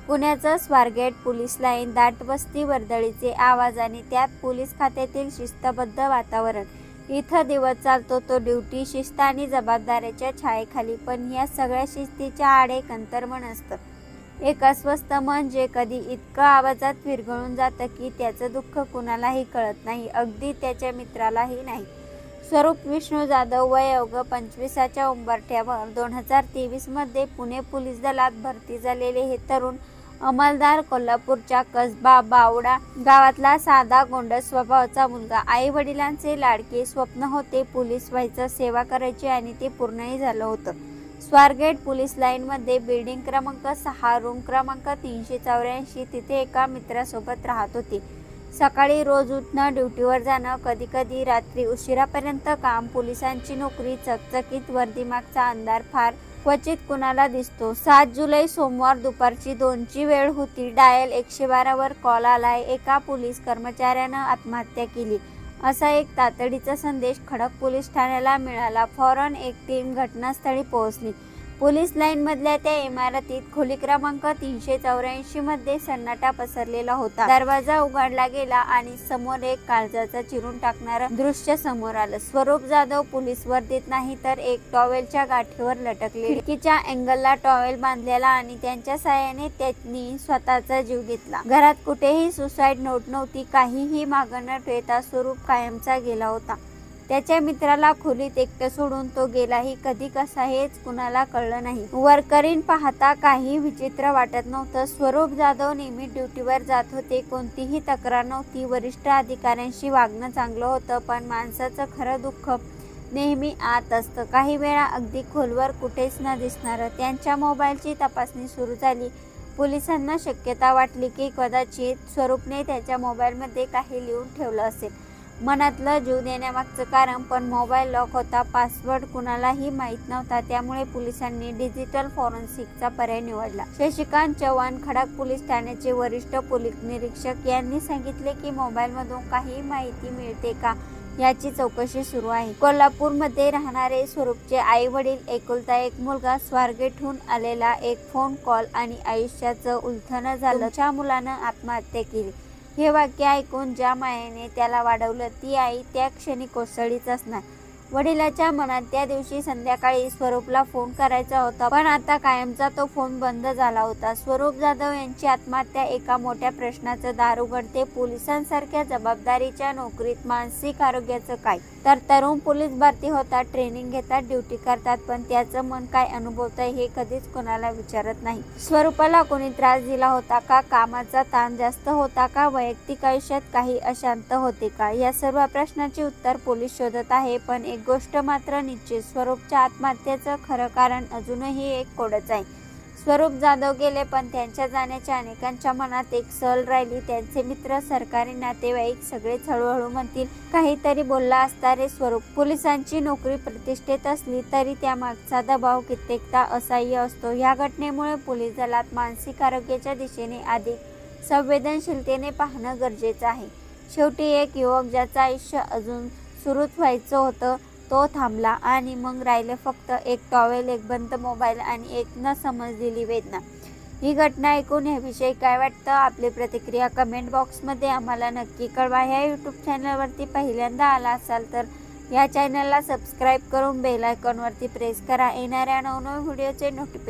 पुण्याचं Swargate police line, दाट वस्ती, वर्दळीचे आवाज आणि त्यात पोलीस खात्यातील शिस्तबद्ध वातावरण. इथं दिवस चालतो तो ड्युटी, शिस्त आणि जबाबदाऱ्याच्या छायेखाली. पण या सगळ्या शिस्तीच्या आड एक अंतर्मन असतं, एक अस्वस्थ मन, जे कधी इतकं आवाजात विरघळून जातं की त्याचं दुःख कुणालाही कळत नाही, अगदी त्याच्या मित्रालाही नाही. स्वरूप विष्णू जाधव, वय अवघं 25च्या उंबरठ्यावर. 2023 मध्ये पुणे पोलीस दलात भरती झालेले हे तरुण अंमलदार कोल्हापूरच्या कसबा बावडा गावातला साधा गोंडस स्वभावाचा मुलगा. आई वडिलांचे लाडके स्वप्न होते पोलीस व्हायचं, सेवा करायची, आणि ते पूर्णही झालं होतं. स्वारगेट पोलीस लाईन मध्ये बिल्डिंग क्रमांक 6, रूम क्रमांक 384. तिथे एका मित्रासोबत राहत होते. सकाळी रोज उठणं, ड्युटीवर जाणं, कधी कधी रात्री उशिरापर्यंत काम. पोलिसांची नोकरी, चकचकीत वर्दीमागचा अंधार फार क्वचित कुणाला दिसतो. 7 जुलै सोमवार दुपारची 2ची वेळ होती. डायल 112 वर कॉल आलाय. एका पोलीस कर्मचाऱ्यानं आत्महत्या केली असा एक तातडीचा संदेश खडक पोलीस ठाण्याला मिळाला. फौरन एक टीम घटनास्थळी पोहोचली. पोलीस लाईन मधल्या त्या इमारतीत खोली क्रमांक 384 मध्ये सन्नाटा पसरलेला होता. दरवाजा उघडला गेला आणि समोर एक काळजाचा चिरून टाकणारं दृश्य समोर आलं. स्वरूप जाधव पोलीस वर्दीत नाही तर एक टॉवेलच्या गाठीवर लटकले, खिडकीच्या अँगलला टॉवेल बांधलेला, आणि त्यांच्या साहाय्याने त्यांनी स्वतःचा जीव घेतला. घरात कुठेही सुसाईड नोट नव्हती. काहीही मागं न ठेवता स्वरूप कायमचा गेला होता. त्याच्या मित्राला खोलीत एकटं सोडून तो गेलाही कधी, कसा, हेच कुणाला कळलं नाही. वरकरीन पाहता काही विचित्र वाटत नव्हतं. स्वरूप जाधव नेहमी ड्युटीवर जात होते. कोणतीही तक्रार नव्हती. वरिष्ठ अधिकाऱ्यांशी वागणं चांगलं होतं, पण माणसाचं खरं दुःख नेहमी आत असतं, काही वेळा अगदी खोलवर, कुठेच न दिसणारं. त्यांच्या मोबाईलची तपासणी सुरू झाली. पोलिसांना शक्यता वाटली की कदाचित स्वरूपने त्याच्या मोबाईलमध्ये काही लिहून ठेवलं असेल, मनातलं जीव देण्यामागचं कारण. पण मोबाईल लॉक होता, पासवर्ड कुणालाही माहीत नव्हता. त्यामुळे पोलिसांनी डिजिटल फॉरेन्सिकचा पर्याय निवडला. शशिकांत चव्हाण, खडक पोलीस ठाण्याचे वरिष्ठ पोलीस निरीक्षक, यांनी सांगितले की मोबाईलमधून काही माहिती मिळते का याची चौकशी सुरू आहे. कोल्हापूरमध्ये राहणारे स्वरूपचे आई वडील, एकुलता एक मुलगा, स्वारगेटहून आलेला एक फोन कॉल आणि आयुष्याचं उलथनं झालं. तुमच्या मुलानं आत्महत्या केली. हे वाक्य ऐकून ज्या मायेने त्याला वाढवलं ती आई त्या क्षणी कोसळलीच असणार. वडिलाच्या मनात त्या दिवशी संध्याकाळी स्वरूपला फोन करायचा होता, पण आता कायमचा तो फोन बंद झाला होता. स्वरूप जाधव यांची आत्महत्या एका मोठ्या प्रश्नाचं दार उघडते. पोलिसांसारख्या जबाबदारीच्या नोकरीत मानसिक आरोग्याचं काय? तर तरुण पोलीस भरती होतात, ट्रेनिंग घेतात, ड्युटी करतात, पण त्याचं मन काय अनुभवतंय हे कधीच कोणाला विचारत नाही. स्वरूपाला कोणी त्रास दिला होता का? कामाचा ताण जास्त होता का? वैयक्तिक आयुष्यात काही अशांत होते का? या सर्व प्रश्नांची उत्तर पोलीस शोधत आहे. पण एक गोष्ट मात्र निश्चित, स्वरूपच्या आत्महत्येचं खरं कारण अजूनही एक कोडच आहे. स्वरूप जाधव गेले, पण त्यांच्या जाण्याच्या अनेकांच्या मनात एक सल राहिली. त्यांचे मित्र, सरकारी नातेवाईक सगळेच हळूहळू म्हणतील, काहीतरी बोलला असता रे स्वरूप. पोलिसांची नोकरी प्रतिष्ठेत असली तरी त्यामागचा दबाव कित्येकदा असह्य असतो. या घटनेमुळे पोलीस दलात मानसिक आरोग्याच्या दिशेने अधिक संवेदनशीलतेने पाहणं गरजेचं आहे. शेवटी एक युवक ज्याचं आयुष्य अजून सुरूच व्हायचं होतं तो थांबला, आणि मग राहिलं फक्त एक टॉवेल, एक बंद मोबाईल आणि एक न समजलेली वेदना. ही घटना ऐकून याविषयी काय वाटतं? आपली प्रतिक्रिया कमेंट बॉक्समध्ये आम्हाला नक्की कळवा. ह्या यूट्यूब चॅनलवरती पहिल्यांदा आला असाल तर या चॅनलला सबस्क्राईब करून बेल आयकॉनवरती प्रेस करा. येणाऱ्या नवनवीन व्हिडिओचे नोटिफिकेशन